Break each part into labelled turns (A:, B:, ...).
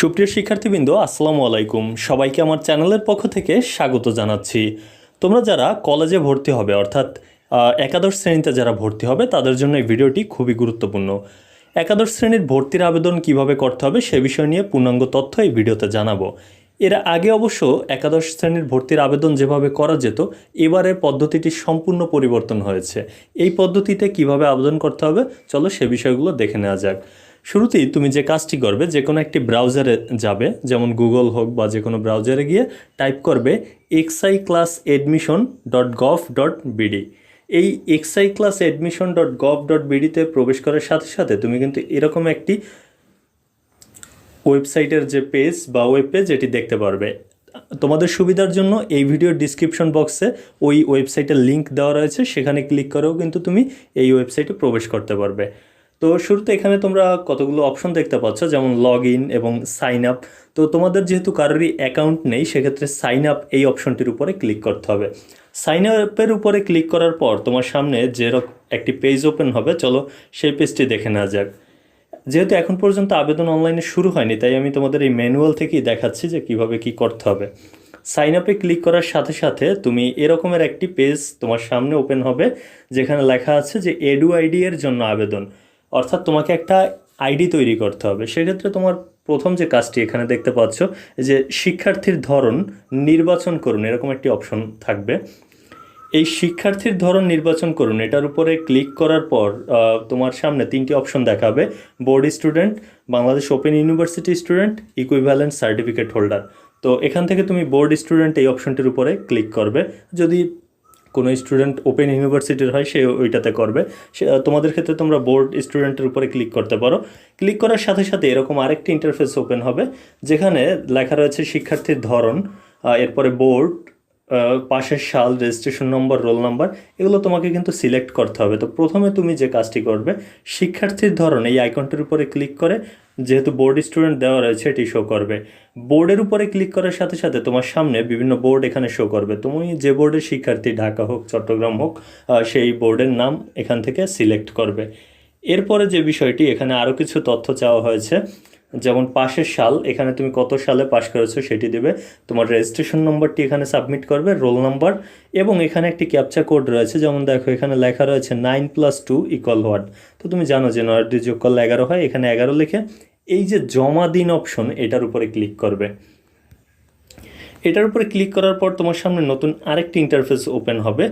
A: সুপ্রিয় শিক্ষার্থীবৃন্দ, আসসালামু আলাইকুম। সবাইকে আমার চ্যানেলের পক্ষ থেকে স্বাগত জানাচ্ছি। তোমরা যারা কলেজে ভর্তি হবে অর্থাৎ একাদশ শ্রেণীতে যারা ভর্তি হবে তাদের জন্য এই ভিডিওটি খুবই গুরুত্বপূর্ণ। একাদশ শ্রেণীর ভর্তির আবেদন কিভাবে করতে হবে সে বিষয় নিয়ে পূর্ণাঙ্গ তথ্য এই ভিডিওতে জানাবো। এর আগে অবশ্য একাদশ শ্রেণীর ভর্তির আবেদন যেভাবে করা যেত, এবারের পদ্ধতিটি সম্পূর্ণ পরিবর্তন হয়েছে। এই পদ্ধতিতে কিভাবে আবেদন করতে হবে চলো সে বিষয়গুলো দেখে নেওয়া যাক। শুরুতেই তুমি যে কাজটি করবে, যে কোনো একটি ব্রাউজারে যাবে, যেমন গুগল হোক বা যে কোনো ব্রাউজারে গিয়ে টাইপ করবে exiclassadmission.gov.bd। এই exiclassadmission.gov.bd-তে প্রবেশ করার সাথে সাথে তুমি কিন্তু এরকম একটি ওয়েবসাইটের যে পেজ বা ওয়েব পেজ এটি দেখতে পারবে। তোমাদের সুবিধার জন্য এই ভিডিওর ডিসক্রিপশন বক্সে ওই ওয়েবসাইটের লিঙ্ক দেওয়া রয়েছে, সেখানে ক্লিক করেও কিন্তু তুমি এই ওয়েবসাইটে প্রবেশ করতে পারবে। তো শুরুতে এখানে তোমরা কতগুলো অপশন দেখতে পাচ্ছ, যেমন লগ ইন এবং সাইন আপ। তো তোমাদের যেহেতু কারোরই অ্যাকাউন্ট নেই, সেক্ষেত্রে সাইন আপ এই অপশনটির উপরে ক্লিক করতে হবে। সাইন আপের উপরে ক্লিক করার পর তোমার সামনে যেরকম একটি পেজ ওপেন হবে, চলো সেই পেজটি দেখে নেওয়া যাক। যেহেতু এখন পর্যন্ত আবেদন অনলাইনে শুরু হয়নি, তাই আমি তোমাদের এই ম্যানুয়াল থেকেই দেখাচ্ছি যে কিভাবে কি করতে হবে। সাইন আপে ক্লিক করার সাথে সাথে তুমি এরকমের একটি পেজ তোমার সামনে ওপেন হবে, যেখানে লেখা আছে যে এডু আইডি এর জন্য আবেদন, অর্থাৎ তোমাকে একটা আইডি তৈরি করতে হবে। সেক্ষেত্রে তোমার প্রথম যে কাজটি এখানে দেখতে পাচ্ছ, যে শিক্ষার্থীর ধরন নির্বাচন করুন, এরকম একটি অপশন থাকবে। এই শিক্ষার্থীর ধরন নির্বাচন করুন, এটার উপরে ক্লিক করার পর তোমার সামনে তিনটি অপশন দেখাবে: board student, Bangladesh open university student, equivalent certificate holder. তো এখান থেকে তুমি বোর্ড স্টুডেন্ট এই অপশনটির উপরে ক্লিক করবে। যদি কোনো স্টুডেন্ট ওপেন ইউনিভার্সিটির হয় সে ওইটাতে করবে। তোমাদের ক্ষেত্রে তোমরা বোর্ড স্টুডেন্টের উপরে ক্লিক করতে পারো। ক্লিক করার সাথে সাথে এরকম আরেকটি ইন্টারফেস ওপেন হবে, যেখানে লেখা রয়েছে শিক্ষার্থীর ধরন, এরপরে বোর্ড, পাশের সাল, রেজিস্ট্রেশন নম্বর, রোল নাম্বার, এগুলো তোমাকে কিন্তু সিলেক্ট করতে হবে। তো প্রথমে তুমি যে কাজটি করবে, শিক্ষার্থীর ধরন এই আইকনটির উপরে ক্লিক করে, যেহেতু বোর্ড স্টুডেন্ট দেওয়া রয়েছে এটি শো করবে। বোর্ডের উপরে ক্লিক করার সাথে সাথে তোমার সামনে বিভিন্ন বোর্ড এখানে শো করবে। তুমি যে বোর্ডের শিক্ষার্থী, ঢাকা হোক চট্টগ্রাম হোক, সেই বোর্ডের নাম এখান থেকে সিলেক্ট করবে। এরপরে যে বিষয়টি, এখানে আরও কিছু তথ্য চাওয়া হয়েছে, যেমন পাশের সাল, এখানে তুমি কত সালে পাশ করেছো সেটি দেবে, তোমার রেজিস্ট্রেশন নম্বরটি এখানে সাবমিট করবে, রোল নাম্বার, এবং এখানে একটি ক্যাপচা কোড রয়েছে। যেমন দেখো এখানে লেখা রয়েছে 9+2 = what। তো তুমি জানো যে 9+2 = 11 হয়, এখানে 11 লিখে এই যে জমা দিন অপশন, এটার উপরে ক্লিক করবে। এটার উপরে ক্লিক করার পর তোমার সামনে নতুন আরেকটি ইন্টারফেস ওপেন হবে।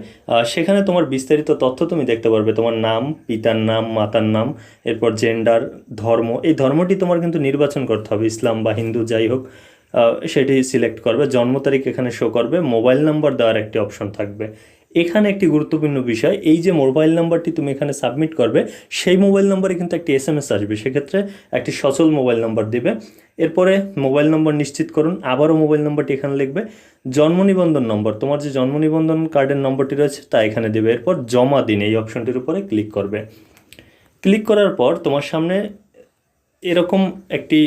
A: সেখানে তোমার বিস্তারিত তথ্য তুমি দেখতে পারবে, তোমার নাম, পিতার নাম, মাতার নাম, এরপর জেন্ডার, ধর্ম। এই ধর্মটি তোমার কিন্তু নির্বাচন করতে হবে, ইসলাম বা হিন্দু যাই হোক, সেটি সিলেক্ট করবে। জন্ম তারিখ এখানে শো করবে। মোবাইল নাম্বার দেওয়ার একটি অপশন থাকবে। এখানে একটি গুরুত্বপূর্ণ বিষয়, এই যে মোবাইল নাম্বারটি তুমি এখানে সাবমিট করবে, সেই মোবাইল নাম্বারে কিন্তু একটি SMS আসবে, সেক্ষেত্রে একটি সচল মোবাইল নাম্বার দিবে। এরপরে মোবাইল নম্বর নিশ্চিত করুন, আবারও মোবাইল নম্বরটি এখানে লিখবে। জন্ম নিবন্ধন নম্বর, তোমার যে জন্ম নিবন্ধন কার্ডের নম্বরটি রয়েছে তা এখানে দেবে। এরপর জমা দিন এই অপশনটির উপরে ক্লিক করবে। ক্লিক করার পর তোমার সামনে এরকম একটি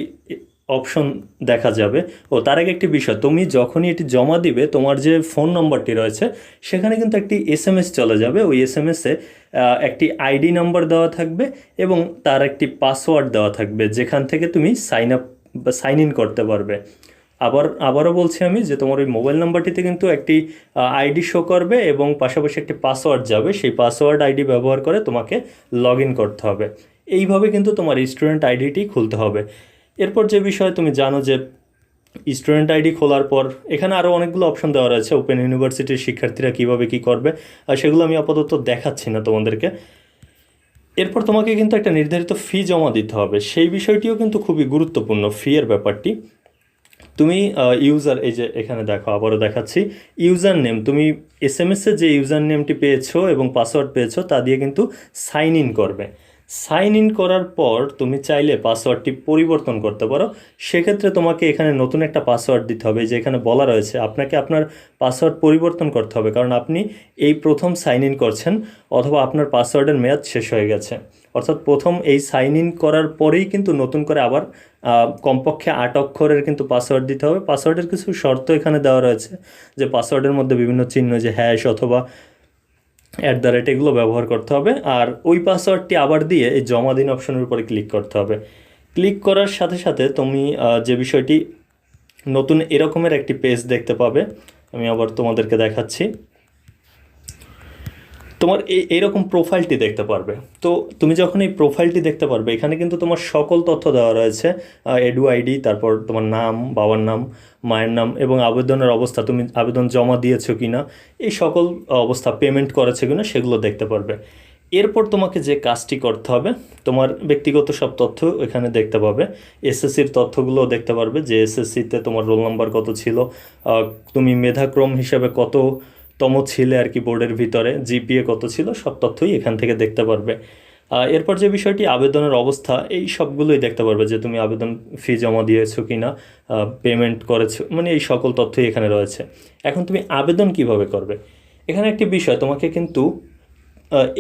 A: অপশন দেখা যাবে। তার আগে একটি বিষয়, তুমি যখনই এটি জমা দিবে, তোমার যে ফোন নম্বরটি রয়েছে সেখানে কিন্তু একটি SMS চলে যাবে। ওই SMS-এ একটি আইডি নাম্বার দেওয়া থাকবে এবং তার একটি পাসওয়ার্ড দেওয়া থাকবে, যেখান থেকে তুমি সাইন ইন করতে পারবে। আবারও বলছি আমি, যে তোমার ওই মোবাইল নাম্বারটিতে কিন্তু একটি আইডি শো করবে এবং পাশাপাশি একটি পাসওয়ার্ড যাবে। সেই পাসওয়ার্ড আইডি ব্যবহার করে তোমাকে লগ ইন করতে হবে। এইভাবে কিন্তু তোমার স্টুডেন্ট আইডিটি খুলতে হবে। এরপর যে বিষয়, তুমি জানো যে স্টুডেন্ট আইডি খোলার পর এখানে আরও অনেকগুলো অপশন দেওয়া রয়েছে ওপেন ইউনিভার্সিটির শিক্ষার্থীরা কীভাবে কী করবে, আর সেগুলো আমি আপাতত দেখাচ্ছি না তোমাদেরকে। এরপর তোমাকে কিন্তু একটা নির্ধারিত ফি জমা দিতে হবে, সেই বিষয়টিও কিন্তু খুবই গুরুত্বপূর্ণ, ফি এর ব্যাপারটি। তুমি ইউজার, এই যে এখানে দেখো আবারও দেখাচ্ছি, ইউজার নেম, তুমি SMS-এ যে ইউজার নেমটি পেয়েছো এবং পাসওয়ার্ড পেয়েছো তা দিয়ে কিন্তু সাইন ইন করবে। সাইন ইন করার পর তুমি চাইলে পাসওয়ার্ডটি পরিবর্তন করতে পারো। সেক্ষেত্রে তোমাকে এখানে নতুন একটা পাসওয়ার্ড দিতে হবে। যে এখানে বলা রয়েছে আপনাকে আপনার পাসওয়ার্ড পরিবর্তন করতে হবে, কারণ আপনি এই প্রথম সাইন ইন করছেন, অথবা আপনার পাসওয়ার্ডের মেয়াদ শেষ হয়ে গেছে। অর্থাৎ প্রথম এই সাইন ইন করার পরেই কিন্তু নতুন করে আবার কমপক্ষে 8 অক্ষরের কিন্তু পাসওয়ার্ড দিতে হবে। পাসওয়ার্ডের কিছু শর্ত এখানে দেওয়া রয়েছে, যে পাসওয়ার্ডের মধ্যে বিভিন্ন চিহ্ন, যে হ্যাশ অথবা @ এগুলো ব্যবহার করতে হবে। আর ওই পাসওয়ার্ডটি আবার দিয়ে এই জমা দিন অপশনের উপরে ক্লিক করতে হবে। ক্লিক করার সাথে সাথে তুমি যে বিষয়টি নতুন এরকমের একটি পেজ দেখতে পাবে। আমি আবার তোমাদেরকে দেখাচ্ছি। তোমার এইরকম প্রোফাইলটি দেখতে পারবে। তো তুমি যখন এই প্রোফাইলটি দেখতে পারবে, এখানে কিন্তু তোমার সকল তথ্য দেওয়া রয়েছে, এডু আইডি, তারপর তোমার নাম, বাবার নাম, মায়ের নাম এবং আবেদনের অবস্থা, তুমি আবেদন জমা দিয়েছো কি না, এই সকল অবস্থা, পেমেন্ট করেছে কি না, সেগুলো দেখতে পারবে। এরপর তোমাকে যে কাজটি করতে হবে, তোমার ব্যক্তিগত সব তথ্য এখানে দেখতে পাবে। এসএসসির তথ্যগুলো দেখতে পারবে, যে এসএসসিতে তোমার রোল নাম্বার কত ছিল, তুমি মেধাক্রম হিসাবে কততম ছিলে আর কি বোর্ডের ভিতরে, জিপিএ কত ছিল, সব তথ্যই এখান থেকে দেখতে পারবে। এরপর যে বিষয়টি আবেদনের অবস্থা, এই সবগুলোই দেখতে পারবে, যে তুমি আবেদন ফি জমা দিয়েছো কি না, পেমেন্ট করেছো, মানে এই সকল তথ্যই এখানে রয়েছে। এখন তুমি আবেদন কিভাবে করবে, এখানে একটি বিষয়, তোমাকে কিন্তু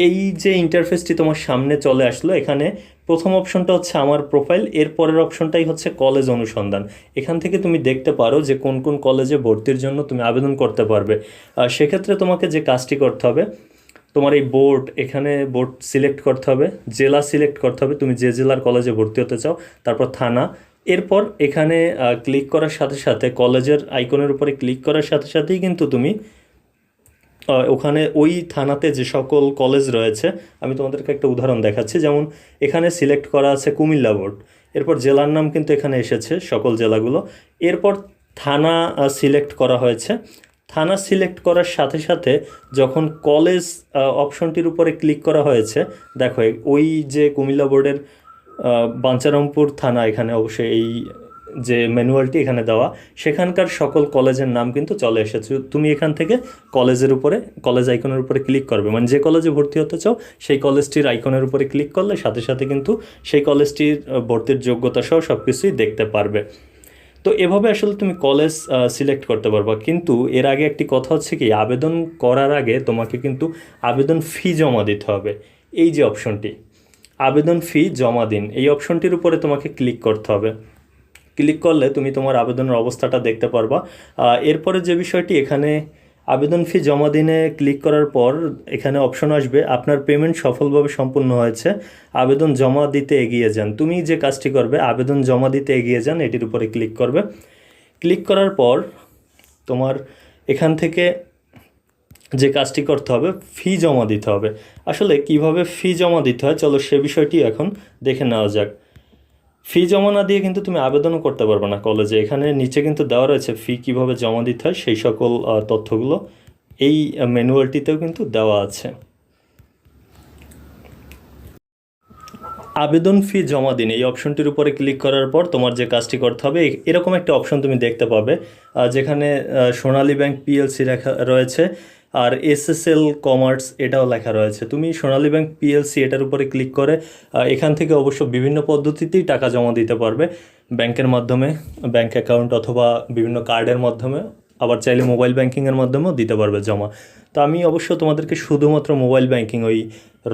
A: এই যে ইন্টারফেসটি তোমার সামনে চলে আসলো, এখানে প্রথম অপশনটা হচ্ছে আমার প্রোফাইল, এর পরের অপশনটাই হচ্ছে কলেজ অনুসন্ধান। এখান থেকে তুমি দেখতে পারো যে কোন কোন কলেজে ভর্তির জন্য তুমি আবেদন করতে পারবে। সেক্ষেত্রে তোমাকে যে কাজটি করতে হবে, তোমার এই বোর্ড, এখানে বোর্ড সিলেক্ট করতে হবে, জেলা সিলেক্ট করতে হবে, তুমি যে জেলার কলেজে ভর্তি হতে চাও, তারপর থানা। এরপর এখানে ক্লিক করার সাথে সাথে, কলেজের আইকনের উপরে ক্লিক করার সাথে সাথেই কিন্তু তুমি ওখানে ওই থানাতে যে সকল কলেজ রয়েছে, আমি তোমাদেরকে একটা উদাহরণ দেখাচ্ছি। যেমন এখানে সিলেক্ট করা আছে কুমিল্লা বোর্ড, এরপর জেলার নাম কিন্তু এখানে এসেছে, সকল জেলাগুলো। এরপর থানা সিলেক্ট করা হয়েছে। থানা সিলেক্ট করার সাথে সাথে যখন কলেজ অপশনটির উপরে ক্লিক করা হয়েছে, দেখো ওই যে কুমিল্লা বোর্ডের বাঞ্ছারামপুর থানা, এখানে অবশ্যই এই যে ম্যানুয়ালটি এখানে দেওয়া, সেখানকার সকল কলেজের নাম কিন্তু চলে এসেছে। তুমি এখান থেকে কলেজের উপরে, কলেজ আইকনের উপরে ক্লিক করবে, মানে যে কলেজে ভর্তি হতে চাও সেই কলেজটির আইকনের উপরে ক্লিক করলে সাথে সাথে কিন্তু সেই কলেজটির ভর্তির যোগ্যতা সহ সব কিছুই দেখতে পারবে। তো এভাবে আসলে তুমি কলেজ সিলেক্ট করতে পারবা। কিন্তু এর আগে একটি কথা হচ্ছে কি, আবেদন করার আগে তোমাকে কিন্তু আবেদন ফি জমা দিতে হবে। এই যে অপশনটি, আবেদন ফি জমা দিন, এই অপশনটির উপরে তোমাকে ক্লিক করতে হবে। ক্লিক করলে তুমি তোমার আবেদনের অবস্থাটা দেখতে পারবা। এরপরে যে বিষয়টি, এখানে আবেদন ফি জমা দিনে ক্লিক করার পর এখানে অপশন আসবে, আপনার পেমেন্ট সফলভাবে সম্পূর্ণ হয়েছে, আবেদন জমা দিতে এগিয়ে যান। তুমি যে কাজটি করবে, আবেদন জমা দিতে এগিয়ে যান, এটির উপরে ক্লিক করবে। ক্লিক করার পর তোমার এখান থেকে যে কাজটি করতে হবে, ফি জমা দিতে হবে। আসলে কিভাবে ফি জমা দিতে হয়, চলো সে বিষয়টি এখন দেখে নেওয়া যাক। ফি জমা না দিয়ে কিন্তু তুমি আবেদনও করতে পারবে না কলেজে। এখানে নিচে কিন্তু দেওয়া রয়েছে ফি কিভাবে জমা দিতে হয়, সেই সকল তথ্যগুলো এই ম্যানুয়ালটিতেও কিন্তু দেওয়া আছে। আবেদন ফি জমা দিন, এই অপশনটির উপরে ক্লিক করার পর তোমার যে কাজটি করতে হবে, এরকম একটা অপশন তুমি দেখতে পাবে, যেখানে সোনালী ব্যাংক পিএলসি লেখা রয়েছে, আর এসএসএল কমার্স এটাও লেখা রয়েছে। তুমি সোনালী ব্যাংক পিএলসি এটার উপরে ক্লিক করে এখান থেকে অবশ্য বিভিন্ন পদ্ধতিতেই টাকা জমা দিতে পারবে, ব্যাংকের মাধ্যমে, ব্যাংক অ্যাকাউন্ট অথবা বিভিন্ন কার্ডের মাধ্যমে, আবার চাইলে মোবাইল ব্যাংকিংয়ের মাধ্যমেও দিতে পারবে জমা। তো আমি অবশ্য তোমাদেরকে শুধুমাত্র মোবাইল ব্যাংকিং, ওই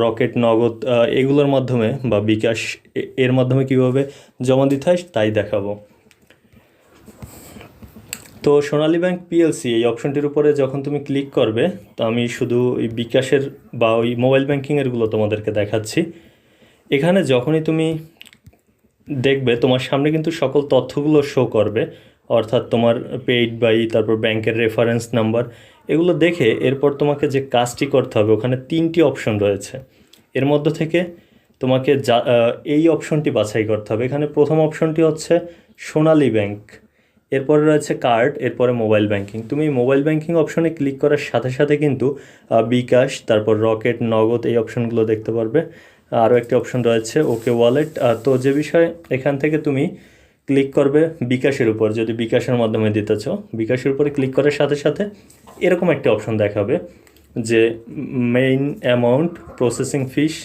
A: রকেট, নগদ এগুলোর মাধ্যমে বা বিকাশ এর মাধ্যমে কীভাবে জমা দিতে হয় তাই দেখাবো। তো সোনালী ব্যাংক পিএলসি এই অপশনটির উপরে যখন তুমি ক্লিক করবে, তো আমি শুধু ওই বিকাশের বা ওই মোবাইল ব্যাংকিংয়েরগুলো তোমাদেরকে দেখাচ্ছি। এখানে যখনই তুমি দেখবে, তোমার সামনে কিন্তু সকল তথ্যগুলো শো করবে, অর্থাৎ তোমার পেইড বাই, তারপর ব্যাংকের রেফারেন্স নাম্বার, এগুলো দেখে এরপর তোমাকে যে কাজটি করতে হবে, ওখানে 3টি অপশন রয়েছে। এর মধ্য থেকে তোমাকে এই অপশনটি বাছাই করতে হবে। এখানে প্রথম অপশনটি হচ্ছে সোনালী ব্যাংক, এরপরে রয়েছে কার্ড, এরপরে মোবাইল ব্যাংকিং। তুমি মোবাইল ব্যাংকিং অপশনে ক্লিক করার সাথে সাথে কিন্তু বিকাশ, তারপর রকেট, নগদ এই অপশনগুলো দেখতে পারবে। আরও একটি অপশন রয়েছে ওকে ওয়ালেট। তো যে বিষয়, এখান থেকে তুমি ক্লিক করবে বিকাশের উপর, যদি বিকাশের মাধ্যমে দিতে চাও। বিকাশের উপরে ক্লিক করার সাথে সাথে এরকম একটি অপশন দেখাবে যে মেইন অ্যামাউন্ট, প্রসেসিং ফিস।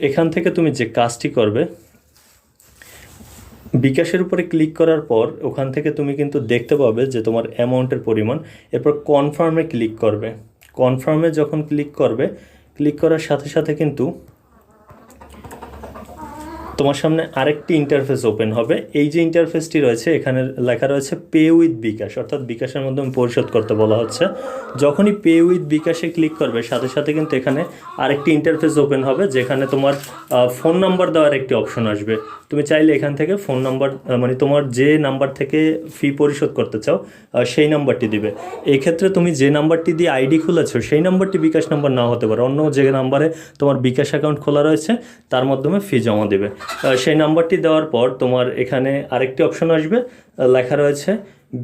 A: এখান থেকে তুমি যে কাজটি করবে, বিকাশের উপরে ক্লিক করার পর ওখান থেকে তুমি কিন্তু দেখতে পাবে যে তোমার অ্যামাউন্টের পরিমাণ। এরপর কনফার্মে ক্লিক করবে। কনফার্মে যখন ক্লিক করবে, ক্লিক করার সাথে সাথে কিন্তু তোমার সামনে আরেকটি ইন্টারফেস ওপেন হবে। এই যে ইন্টারফেসটি রয়েছে এখানে লেখা রয়েছে পে উইথ বিকাশ, অর্থাৎ বিকাশের মাধ্যমে পরিশোধ করতে বলা হচ্ছে। যখনই পে উইথ বিকাশে ক্লিক করবে সাথে সাথে কিন্তু এখানে আরেকটি ইন্টারফেস ওপেন হবে, যেখানে তোমার ফোন নাম্বার দেওয়ার একটি অপশন আসবে। তুমি চাইলে এখান থেকে ফোন নাম্বার মানে তোমার যে নাম্বার থেকে ফি পরিশোধ করতে চাও সেই নাম্বারটি দিবে। এই ক্ষেত্রে তুমি যে নাম্বারটি দিয়ে আইডি খুলেছো সেই নাম্বারটি বিকাশ নাম্বার নাও হতে পারে, অন্য যে নাম্বারে তোমার বিকাশ অ্যাকাউন্ট খোলা রয়েছে তার মাধ্যমে ফি জমা দেবে। সেই নাম্বারটি দেওয়ার পর তোমার এখানে আরেকটি অপশন আসবে, লেখা রয়েছে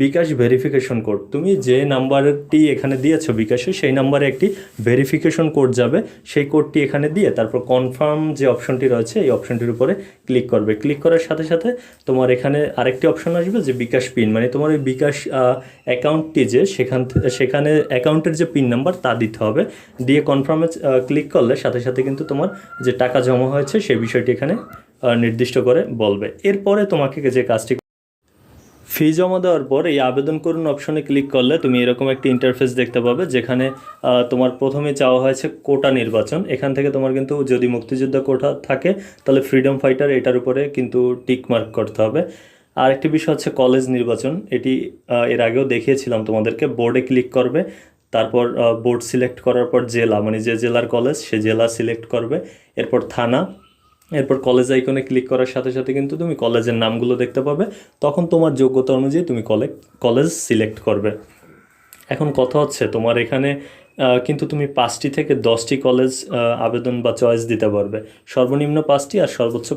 A: বিকাশ ভেরিফিকেশন কোড। তুমি যে নাম্বারটি এখানে দিয়েছো বিকাশে সেই নাম্বারে একটি ভেরিফিকেশন কোড যাবে, সেই কোডটি এখানে দিয়ে তারপর কনফার্ম যে অপশনটি রয়েছে এই অপশনটির উপরে ক্লিক করবে। ক্লিক করার সাথে সাথে তোমার এখানে আরেকটি অপশন আসবে যে বিকাশ পিন, মানে তোমার ওই বিকাশ অ্যাকাউন্টটি যে সেখানে অ্যাকাউন্টের যে পিন নাম্বার তা দিতে হবে। দিয়ে কনফার্মে ক্লিক করলে সাথে সাথে কিন্তু তোমার যে টাকা জমা হয়েছে সেই বিষয়টি এখানে নির্দিষ্ট করে বলবে। এরপরে তোমাকে যে কাজটি ফি জমা দেওয়ার পর এই আবেদন করুন অপশনে ক্লিক করলে তুমি এরকম একটি ইন্টারফেস দেখতে পাবে, যেখানে তোমার প্রথমে চাওয়া হয়েছে কোটা নির্বাচন। এখান থেকে তোমার কিন্তু যদি মুক্তিযোদ্ধা কোটা থাকে তাহলে ফ্রিডম ফাইটার এটার উপরে কিন্তু টিক মার্ক করতে হবে। আর একটি বিষয় হচ্ছে কলেজ নির্বাচন, এটি এর আগেও দেখিয়েছিলাম তোমাদেরকে। বোর্ডে ক্লিক করবে, তারপর বোর্ড সিলেক্ট করার পর জেলা, মানে যে জেলার কলেজ সে জেলা সিলেক্ট করবে, এরপর থানা, এরপর কলেজ আইকনে ক্লিক করার সাথে সাথে কিন্তু তুমি কলেজের নামগুলো দেখতে পাবে। তখন তোমার যোগ্যতা অনুযায়ী তুমি কলেজ সিলেক্ট করবে। এখন কথা হচ্ছে তোমার এখানে কিন্তু তুমি 5টি থেকে 10টি কলেজ আবেদন বা চয়েস দিতে পারবে, সর্বনিম্ন 5টি আর সর্বোচ্চ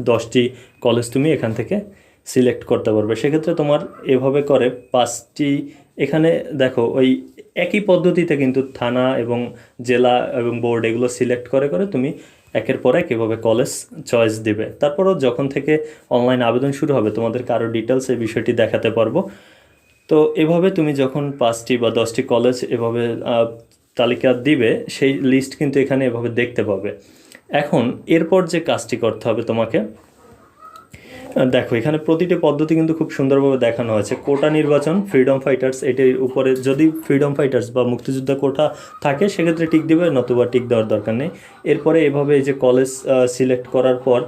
A: 10টি কলেজ তুমি এখান থেকে সিলেক্ট করতে পারবে। সেক্ষেত্রে তোমার এভাবে করে 5টি এখানে দেখো ওই একই পদ্ধতিতে কিন্তু থানা এবং জেলা এবং বোর্ড এগুলো সিলেক্ট করে করে তুমি একের পর এক এভাবে কলেজ চয়েস দিবে। তারপরও যখন থেকে অনলাইন আবেদন শুরু হবে তোমাদেরকে আরও ডিটেলস এই বিষয়টি দেখাতে পারবো। তো এভাবে তুমি যখন 5টি বা 10টি কলেজ এভাবে তালিকা দিবে সেই লিস্ট কিন্তু এখানে এভাবে দেখতে পাবে। এখন এরপর যে কাজটি করতে হবে তোমাকে, দেখো এখানে প্রতিটি পদ্ধতি কিন্তু খুব সুন্দরভাবে দেখানো হয়েছে। কোটা নির্বাচন, ফ্রিডম ফাইটার্স, এটির উপরে যদি ফ্রিডম ফাইটার্স বা মুক্তিযোদ্ধা কোটা থাকে সেক্ষেত্রে টিক দেবে, নতুবা টিক দেওয়ার দরকার নেই। এরপরে এভাবে এই যে কলেজ সিলেক্ট করার পর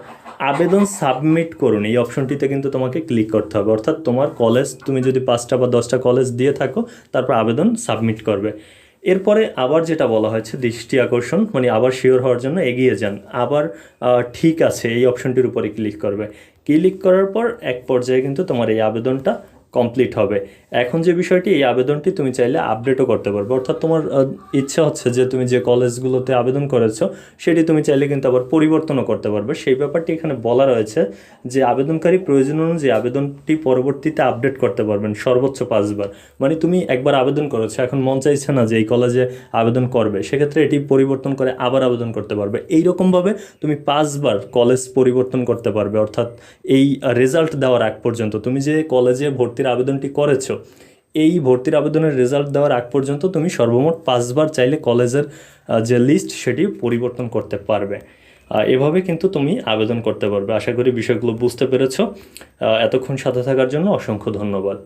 A: আবেদন সাবমিট করুন এই অপশনটিতে কিন্তু তোমাকে ক্লিক করতে হবে। অর্থাৎ তোমার কলেজ তুমি যদি 5টা বা 10টা কলেজ দিয়ে থাকো তারপর আবেদন সাবমিট করবে। এরপরে আবার যেটা বলা হয়েছে দৃষ্টি আকর্ষণ, মানে আবার শিওর হওয়ার জন্য এগিয়ে যান, আবার ঠিক আছে এই অপশনটির উপরে ক্লিক করবে। ক্লিক করার পর এক পর্যায়ে কিন্তু তোমার এই আবেদনটা কমপ্লিট হবে। এখন যে বিষয়টি, এই আবেদনটি তুমি চাইলে আপডেটও করতে পারবে। অর্থাৎ তোমার ইচ্ছা হচ্ছে যে তুমি যে কলেজগুলোতে আবেদন করেছো সেটি তুমি চাইলে কিন্তু আবার পরিবর্তনও করতে পারবে। সেই ব্যাপারটি এখানে বলা রয়েছে যে আবেদনকারী প্রয়োজন অনুযায়ী আবেদনটি পরবর্তীতে আপডেট করতে পারবেন সর্বোচ্চ 5 বার। মানে তুমি একবার আবেদন করেছো, এখন মন চাইছে না যে এই কলেজে আবেদন করবে, সেক্ষেত্রে এটি পরিবর্তন করে আবার আবেদন করতে পারবে। এইরকমভাবে তুমি 5 বার কলেজ পরিবর্তন করতে পারবে। অর্থাৎ এই রেজাল্ট দেওয়ার আগ পর্যন্ত তুমি যে কলেজে ভর্তির আবেদনটি করেছো এই ভর্তির আবেদনের রেজাল্ট দেওয়ার আগ পর্যন্ত তুমি সর্বমোট 5 বার চাইলে কলেজের যে লিস্ট সেটি পরিবর্তন করতে পারবে। এভাবে কিন্তু তুমি আবেদন করতে পারবে। আশা করি বিষয়গুলো বুঝতে পেরেছো। এতক্ষণ সাথে থাকার জন্য অসংখ্য ধন্যবাদ।